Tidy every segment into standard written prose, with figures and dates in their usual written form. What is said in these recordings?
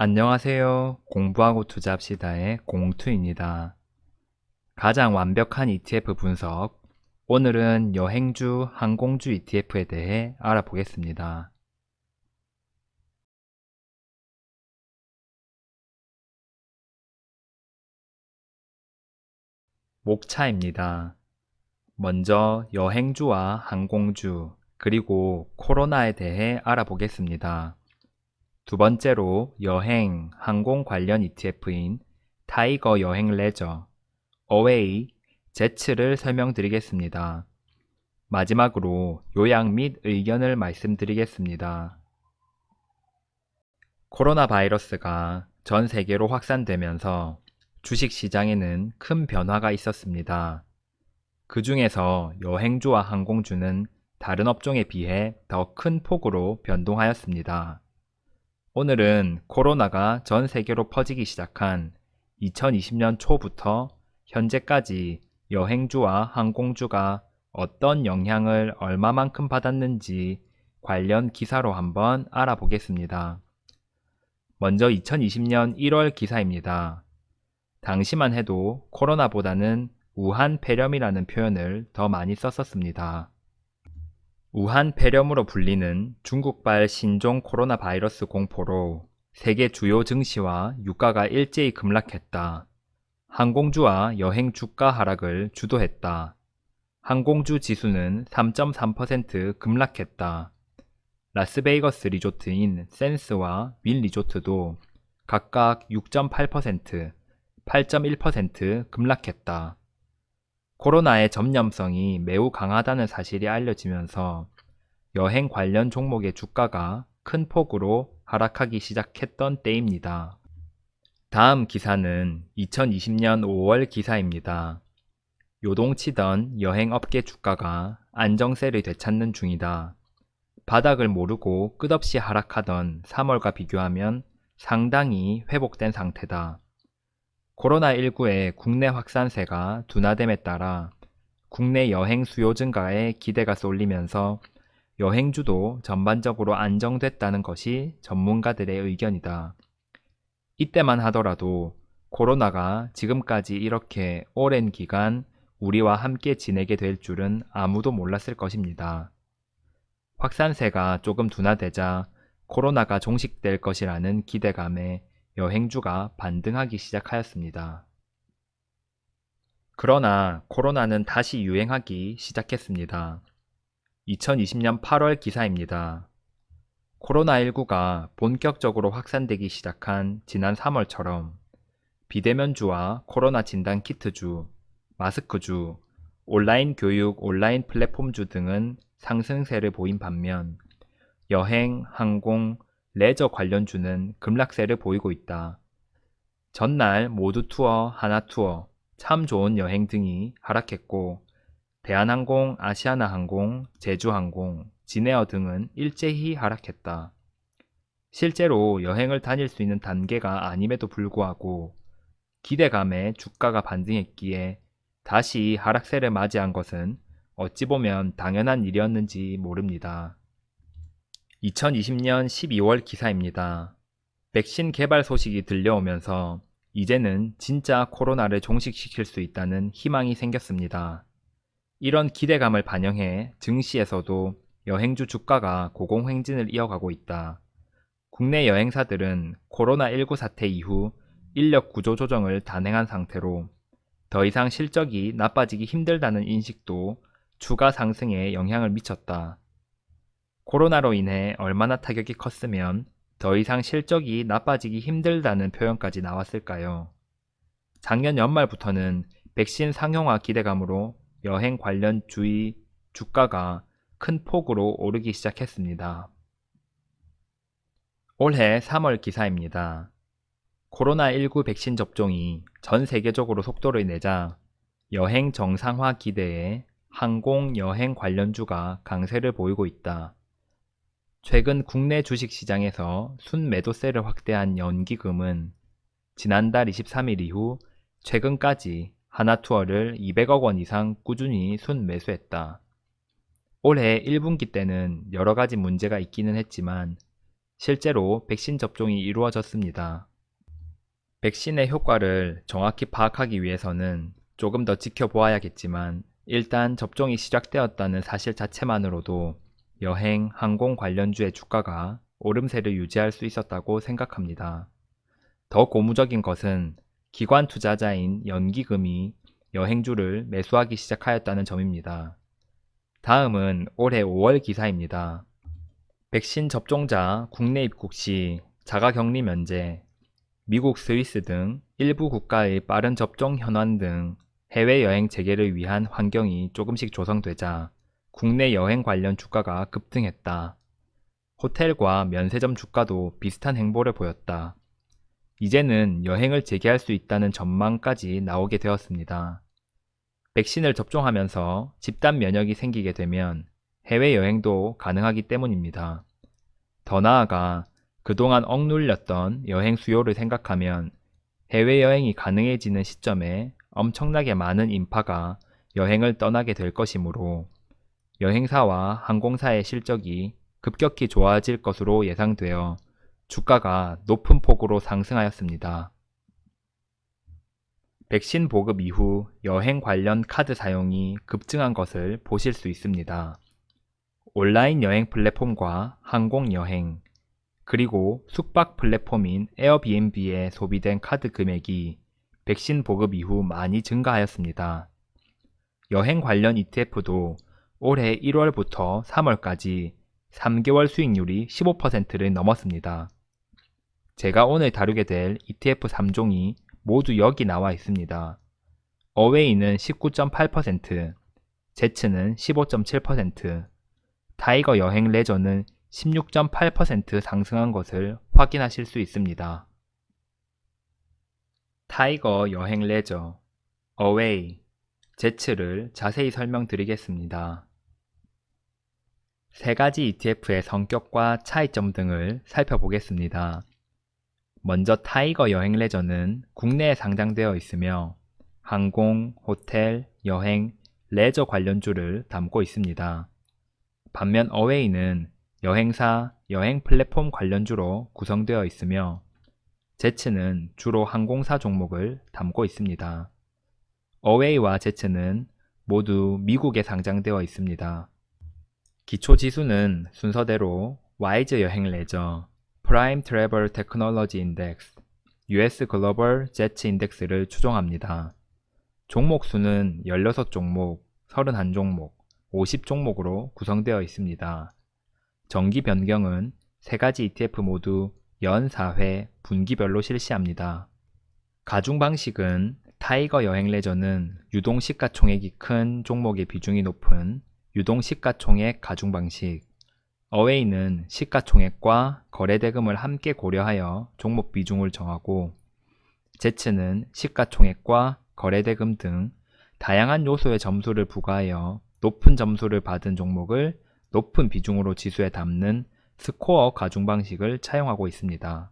안녕하세요. 공부하고 투자합시다의 공투입니다. 가장 완벽한 ETF 분석. 오늘은 여행주, 항공주 ETF에 대해 알아보겠습니다. 목차입니다. 먼저 여행주와 항공주, 그리고 코로나에 대해 알아보겠습니다. 두 번째로 여행, 항공 관련 ETF인 타이거 여행 레저, 어웨이, 제츠를 설명드리겠습니다. 마지막으로 요약 및 의견을 말씀드리겠습니다. 코로나 바이러스가 전 세계로 확산되면서 주식시장에는 큰 변화가 있었습니다. 그 중에서 여행주와 항공주는 다른 업종에 비해 더 큰 폭으로 변동하였습니다. 오늘은 코로나가 전 세계로 퍼지기 시작한 2020년 초부터 현재까지 여행주와 항공주가 어떤 영향을 얼마만큼 받았는지 관련 기사로 한번 알아보겠습니다. 먼저 2020년 1월 기사입니다. 당시만 해도 코로나보다는 우한 폐렴이라는 표현을 더 많이 썼었습니다. 우한 폐렴으로 불리는 중국발 신종 코로나 바이러스 공포로 세계 주요 증시와 유가가 일제히 급락했다. 항공주와 여행 주가 하락을 주도했다. 항공주 지수는 3.3% 급락했다. 라스베이거스 리조트인 센스와 윈 리조트도 각각 6.8%, 8.1% 급락했다. 코로나의 전염성이 매우 강하다는 사실이 알려지면서 여행 관련 종목의 주가가 큰 폭으로 하락하기 시작했던 때입니다. 다음 기사는 2020년 5월 기사입니다. 요동치던 여행업계 주가가 안정세를 되찾는 중이다. 바닥을 모르고 끝없이 하락하던 3월과 비교하면 상당히 회복된 상태다. 코로나19의 국내 확산세가 둔화됨에 따라 국내 여행 수요 증가에 기대가 쏠리면서 여행주도 전반적으로 안정됐다는 것이 전문가들의 의견이다. 이때만 하더라도 코로나가 지금까지 이렇게 오랜 기간 우리와 함께 지내게 될 줄은 아무도 몰랐을 것입니다. 확산세가 조금 둔화되자 코로나가 종식될 것이라는 기대감에 여행주가 반등하기 시작하였습니다. 그러나 코로나는 다시 유행하기 시작했습니다. 2020년 8월 기사입니다. 코로나19가 본격적으로 확산되기 시작한 지난 3월처럼 비대면주와 코로나 진단 키트주, 마스크주, 온라인 교육 온라인 플랫폼주 등은 상승세를 보인 반면 여행, 항공, 레저 관련주는 급락세를 보이고 있다. 전날 모두투어, 하나투어, 참 좋은 여행 등이 하락했고 대한항공, 아시아나항공, 제주항공, 진에어 등은 일제히 하락했다. 실제로 여행을 다닐 수 있는 단계가 아님에도 불구하고 기대감에 주가가 반등했기에 다시 하락세를 맞이한 것은 어찌 보면 당연한 일이었는지 모릅니다. 2020년 12월 기사입니다. 백신 개발 소식이 들려오면서 이제는 진짜 코로나를 종식시킬 수 있다는 희망이 생겼습니다. 이런 기대감을 반영해 증시에서도 여행주 주가가 고공행진을 이어가고 있다. 국내 여행사들은 코로나19 사태 이후 인력 구조 조정을 단행한 상태로 더 이상 실적이 나빠지기 힘들다는 인식도 추가 상승에 영향을 미쳤다. 코로나로 인해 얼마나 타격이 컸으면 더 이상 실적이 나빠지기 힘들다는 표현까지 나왔을까요? 작년 연말부터는 백신 상용화 기대감으로 여행 관련 주의 주가가 큰 폭으로 오르기 시작했습니다. 올해 3월 기사입니다. 코로나19 백신 접종이 전 세계적으로 속도를 내자 여행 정상화 기대에 항공 여행 관련주가 강세를 보이고 있다. 최근 국내 주식시장에서 순매도세를 확대한 연기금은 지난달 23일 이후 최근까지 하나투어를 200억 원 이상 꾸준히 순매수했다. 올해 1분기 때는 여러 가지 문제가 있기는 했지만 실제로 백신 접종이 이루어졌습니다. 백신의 효과를 정확히 파악하기 위해서는 조금 더 지켜보아야겠지만 일단 접종이 시작되었다는 사실 자체만으로도 여행, 항공 관련주의 주가가 오름세를 유지할 수 있었다고 생각합니다. 더 고무적인 것은 기관 투자자인 연기금이 여행주를 매수하기 시작하였다는 점입니다. 다음은 올해 5월 기사입니다. 백신 접종자 국내 입국 시 자가격리 면제, 미국, 스위스 등 일부 국가의 빠른 접종 현황 등 해외여행 재개를 위한 환경이 조금씩 조성되자 국내 여행 관련 주가가 급등했다. 호텔과 면세점 주가도 비슷한 행보를 보였다. 이제는 여행을 재개할 수 있다는 전망까지 나오게 되었습니다. 백신을 접종하면서 집단 면역이 생기게 되면 해외여행도 가능하기 때문입니다. 더 나아가 그동안 억눌렸던 여행 수요를 생각하면 해외여행이 가능해지는 시점에 엄청나게 많은 인파가 여행을 떠나게 될 것이므로 여행사와 항공사의 실적이 급격히 좋아질 것으로 예상되어 주가가 높은 폭으로 상승하였습니다. 백신 보급 이후 여행 관련 카드 사용이 급증한 것을 보실 수 있습니다. 온라인 여행 플랫폼과 항공 여행, 그리고 숙박 플랫폼인 에어비앤비에 소비된 카드 금액이 백신 보급 이후 많이 증가하였습니다. 여행 관련 ETF도 올해 1월부터 3월까지 3개월 수익률이 15%를 넘었습니다. 제가 오늘 다루게 될 ETF 3종이 모두 여기 나와 있습니다. 어웨이는 19.8%, 제츠는 15.7%, 타이거 여행 레저는 16.8% 상승한 것을 확인하실 수 있습니다. 타이거 여행 레저, 어웨이, 제츠를 자세히 설명드리겠습니다. 세 가지 ETF의 성격과 차이점 등을 살펴보겠습니다. 먼저 타이거 여행 레저는 국내에 상장되어 있으며 항공, 호텔, 여행, 레저 관련주를 담고 있습니다. 반면 어웨이는 여행사, 여행 플랫폼 관련주로 구성되어 있으며 제츠는 주로 항공사 종목을 담고 있습니다. 어웨이와 제츠는 모두 미국에 상장되어 있습니다. 기초 지수는 순서대로 와이즈 여행 레저, 프라임 트래블 테크놀로지 인덱스, US 글로벌 제츠 인덱스를 추종합니다. 종목 수는 16종목, 31종목, 50종목으로 구성되어 있습니다. 정기 변경은 세 가지 ETF 모두 연 4회 분기별로 실시합니다. 가중 방식은 타이거 여행 레저는 유동 시가총액이 큰 종목의 비중이 높은 유동 시가총액 가중 방식, 어웨이는 시가총액과 거래대금을 함께 고려하여 종목 비중을 정하고 제츠는 시가총액과 거래대금 등 다양한 요소의 점수를 부과하여 높은 점수를 받은 종목을 높은 비중으로 지수에 담는 스코어 가중 방식을 차용하고 있습니다.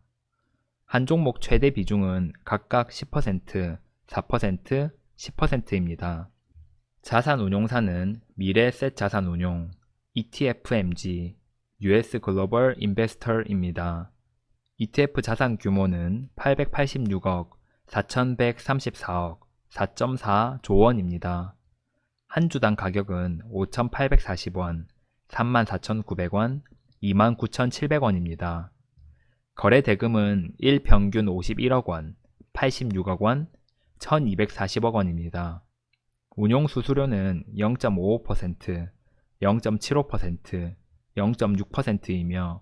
한 종목 최대 비중은 각각 10%, 4%, 10%입니다. 자산운용사는 미래에셋 자산운용, ETFMG, US 글로벌 인베스터입니다. ETF 자산 규모는 886억, 4134억, 4.4조 원입니다. 한 주당 가격은 5,840원, 34,900원, 29,700원입니다. 거래 대금은 일평균 51억 원, 86억 원, 1,240억 원입니다. 운용 수수료는 0.55%, 0.75%, 0.6%이며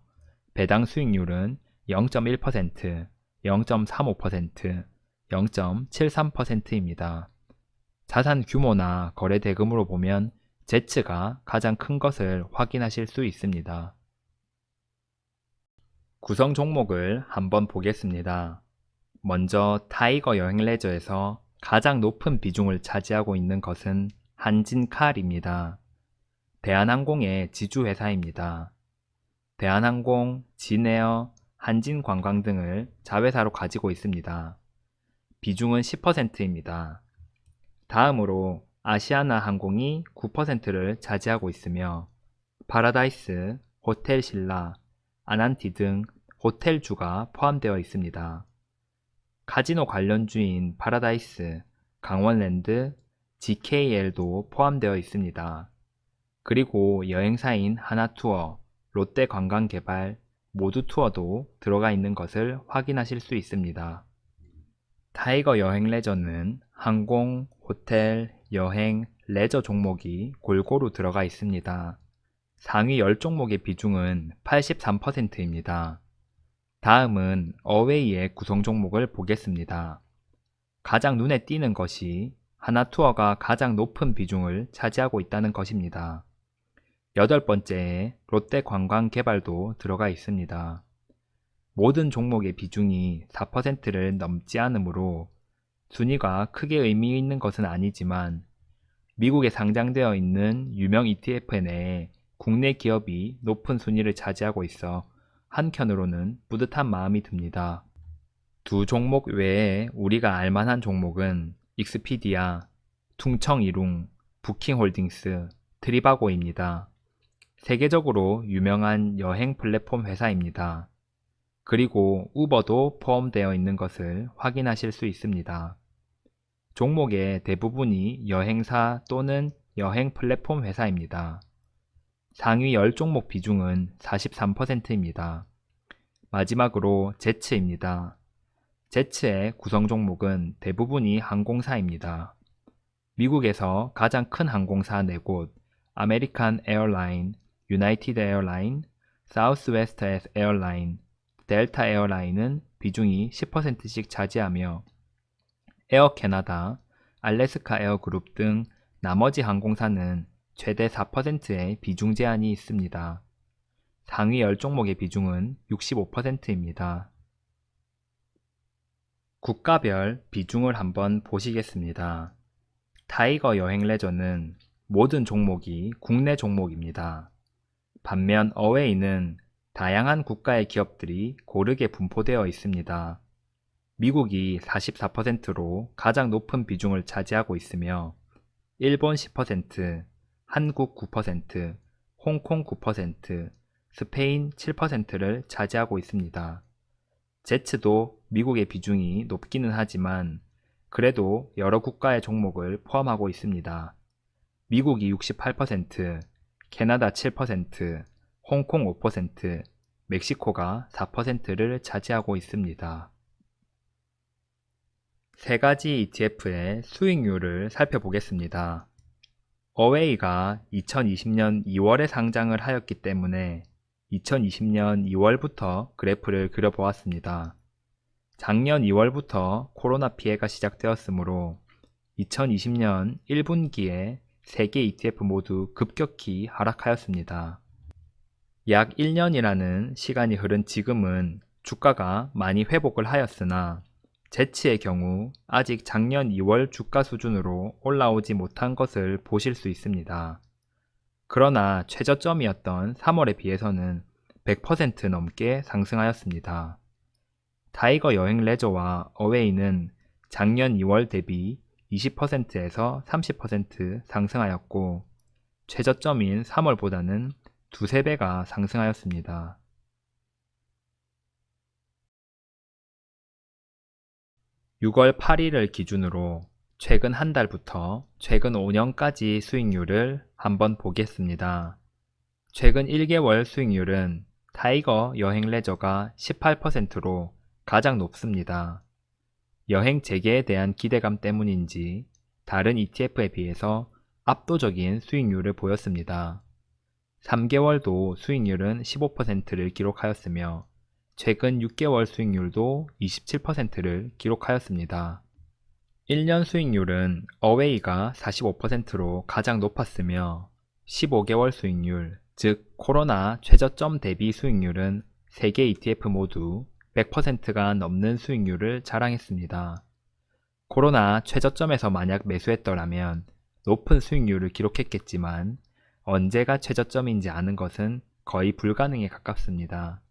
배당 수익률은 0.1%, 0.35%, 0.73%입니다. 자산 규모나 거래 대금으로 보면 제츠가 가장 큰 것을 확인하실 수 있습니다. 구성 종목을 한번 보겠습니다. 먼저 타이거 여행 레저에서 가장 높은 비중을 차지하고 있는 것은 한진칼입니다. 대한항공의 지주회사입니다. 대한항공, 진에어, 한진관광 등을 자회사로 가지고 있습니다. 비중은 10%입니다. 다음으로 아시아나 항공이 9%를 차지하고 있으며 파라다이스, 호텔신라, 아난티 등 호텔주가 포함되어 있습니다. 카지노 관련주인 파라다이스, 강원랜드, GKL도 포함되어 있습니다. 그리고 여행사인 하나투어, 롯데관광개발, 모두투어도 들어가 있는 것을 확인하실 수 있습니다. 타이거 여행레저는 항공, 호텔, 여행, 레저 종목이 골고루 들어가 있습니다. 상위 10종목의 비중은 83%입니다. 다음은 어웨이의 구성 종목을 보겠습니다. 가장 눈에 띄는 것이 하나투어가 가장 높은 비중을 차지하고 있다는 것입니다. 8번째에 롯데관광개발도 들어가 있습니다. 모든 종목의 비중이 4%를 넘지 않으므로 순위가 크게 의미 있는 것은 아니지만 미국에 상장되어 있는 유명 ETF 내에 국내 기업이 높은 순위를 차지하고 있어 한켠으로는 뿌듯한 마음이 듭니다. 두 종목 외에 우리가 알만한 종목은 익스피디아, 퉁청이룽, 부킹홀딩스, 트리바고입니다. 세계적으로 유명한 여행 플랫폼 회사입니다. 그리고 우버도 포함되어 있는 것을 확인하실 수 있습니다. 종목의 대부분이 여행사 또는 여행 플랫폼 회사입니다. 상위 10종목 비중은 43%입니다. 마지막으로 제츠입니다. 제츠의 구성 종목은 대부분이 항공사입니다. 미국에서 가장 큰 항공사 4곳, 아메리칸 에어라인, 유나이티드 에어라인, 사우스웨스트 에어라인, 델타 에어라인은 비중이 10%씩 차지하며 에어 캐나다, 알래스카 에어그룹 등 나머지 항공사는 최대 4%의 비중 제한이 있습니다. 상위 10종목의 비중은 65%입니다. 국가별 비중을 한번 보시겠습니다. 타이거 여행레저는 모든 종목이 국내 종목입니다. 반면 어웨이는 다양한 국가의 기업들이 고르게 분포되어 있습니다. 미국이 44%로 가장 높은 비중을 차지하고 있으며 일본 10%, 한국 9%, 홍콩 9%, 스페인 7%를 차지하고 있습니다. 제츠도 미국의 비중이 높기는 하지만 그래도 여러 국가의 종목을 포함하고 있습니다. 미국이 68%, 캐나다 7%, 홍콩 5%, 멕시코가 4%를 차지하고 있습니다. 세 가지 ETF의 수익률을 살펴보겠습니다. 어웨이가 2020년 2월에 상장을 하였기 때문에 2020년 2월부터 그래프를 그려보았습니다. 작년 2월부터 코로나 피해가 시작되었으므로 2020년 1분기에 3개 ETF 모두 급격히 하락하였습니다. 약 1년이라는 시간이 흐른 지금은 주가가 많이 회복을 하였으나 제츠의 경우 아직 작년 2월 주가 수준으로 올라오지 못한 것을 보실 수 있습니다. 그러나 최저점이었던 3월에 비해서는 100% 넘게 상승하였습니다. 타이거 여행 레저와 어웨이는 작년 2월 대비 20%에서 30% 상승하였고 최저점인 3월보다는 두세 배가 상승하였습니다. (6월 8일을) 기준으로 최근 한 달부터 최근 5년까지 수익률을 한번 보겠습니다. 최근 1개월 수익률은 타이거 여행 레저가 18%로 가장 높습니다. 여행 재개에 대한 기대감 때문인지 다른 ETF에 비해서 압도적인 수익률을 보였습니다. 3개월도 수익률은 15%를 기록하였으며 최근 6개월 수익률도 27%를 기록하였습니다. 1년 수익률은 어웨이가 45%로 가장 높았으며 15개월 수익률, 즉 코로나 최저점 대비 수익률은 3개 ETF 모두 100%가 넘는 수익률을 자랑했습니다. 코로나 최저점에서 만약 매수했더라면 높은 수익률을 기록했겠지만 언제가 최저점인지 아는 것은 거의 불가능에 가깝습니다.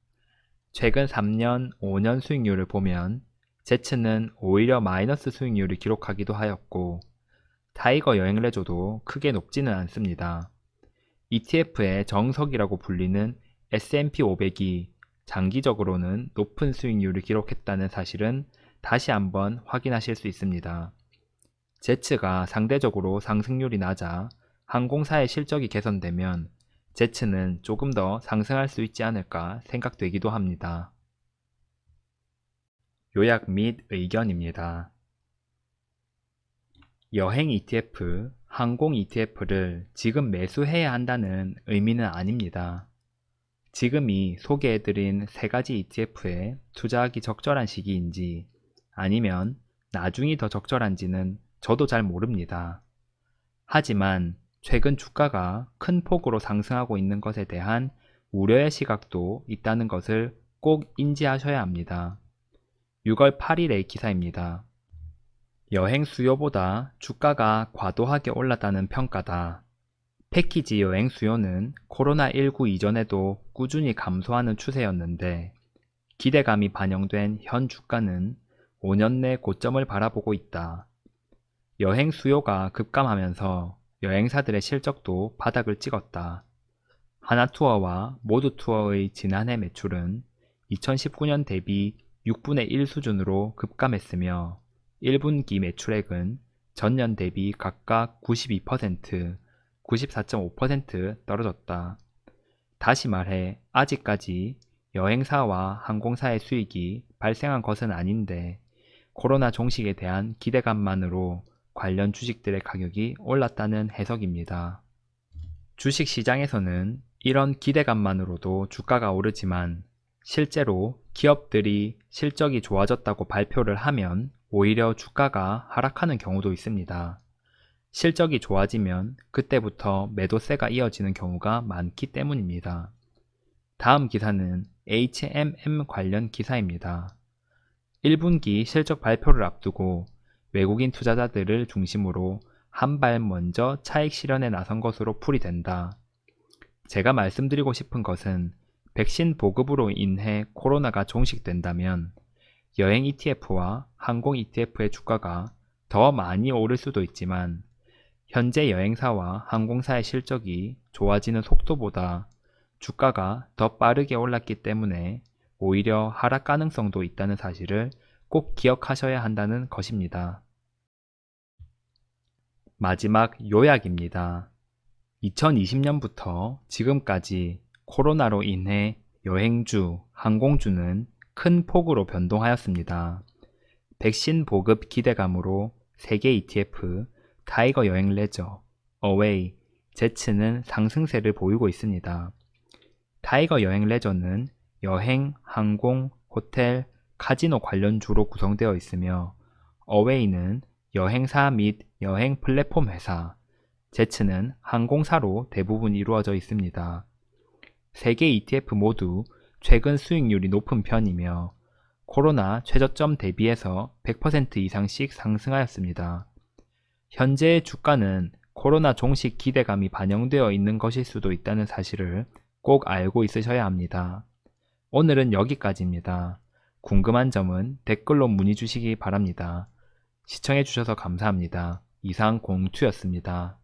최근 3년, 5년 수익률을 보면 제츠는 오히려 마이너스 수익률을 기록하기도 하였고 타이거 여행 레저도 크게 높지는 않습니다. ETF의 정석이라고 불리는 S&P 500이 장기적으로는 높은 수익률을 기록했다는 사실은 다시 한번 확인하실 수 있습니다. 제츠가 상대적으로 상승률이 낮아 항공사의 실적이 개선되면 제츠는 조금 더 상승할 수 있지 않을까 생각되기도 합니다. 요약 및 의견입니다. 여행 ETF, 항공 ETF를 지금 매수해야 한다는 의미는 아닙니다. 지금이 소개해드린 세 가지 ETF에 투자하기 적절한 시기인지 아니면 나중이 더 적절한지는 저도 잘 모릅니다. 하지만 최근 주가가 큰 폭으로 상승하고 있는 것에 대한 우려의 시각도 있다는 것을 꼭 인지하셔야 합니다. 6월 8일의 기사입니다. 여행 수요보다 주가가 과도하게 올랐다는 평가다. 패키지 여행 수요는 코로나19 이전에도 꾸준히 감소하는 추세였는데 기대감이 반영된 현 주가는 5년 내 고점을 바라보고 있다. 여행 수요가 급감하면서 여행사들의 실적도 바닥을 찍었다. 하나투어와 모두투어의 지난해 매출은 2019년 대비 6분의 1 수준으로 급감했으며 1분기 매출액은 전년 대비 각각 92%, 94.5% 떨어졌다. 다시 말해 아직까지 여행사와 항공사의 수익이 발생한 것은 아닌데 코로나 종식에 대한 기대감만으로 관련 주식들의 가격이 올랐다는 해석입니다. 주식시장에서는 이런 기대감만으로도 주가가 오르지만 실제로 기업들이 실적이 좋아졌다고 발표를 하면 오히려 주가가 하락하는 경우도 있습니다. 실적이 좋아지면 그때부터 매도세가 이어지는 경우가 많기 때문입니다. 다음 기사는 H&M 관련 기사입니다. 1분기 실적 발표를 앞두고 외국인 투자자들을 중심으로 한 발 먼저 차익 실현에 나선 것으로 풀이된다. 제가 말씀드리고 싶은 것은 백신 보급으로 인해 코로나가 종식된다면 여행 ETF와 항공 ETF의 주가가 더 많이 오를 수도 있지만 현재 여행사와 항공사의 실적이 좋아지는 속도보다 주가가 더 빠르게 올랐기 때문에 오히려 하락 가능성도 있다는 사실을 꼭 기억하셔야 한다는 것입니다. 마지막 요약입니다. 2020년부터 지금까지 코로나로 인해 여행주, 항공주는 큰 폭으로 변동하였습니다. 백신 보급 기대감으로 세계 ETF, 타이거 여행 레저, 어웨이, 제츠는 상승세를 보이고 있습니다. 타이거 여행 레저는 여행, 항공, 호텔, 카지노 관련주로 구성되어 있으며 어웨이는 여행사 및 여행 플랫폼 회사, 제츠는 항공사로 대부분 이루어져 있습니다. 세 개 ETF 모두 최근 수익률이 높은 편이며 코로나 최저점 대비해서 100% 이상씩 상승하였습니다. 현재의 주가는 코로나 종식 기대감이 반영되어 있는 것일 수도 있다는 사실을 꼭 알고 있으셔야 합니다. 오늘은 여기까지입니다. 궁금한 점은 댓글로 문의 주시기 바랍니다. 시청해주셔서 감사합니다. 이상 공투였습니다.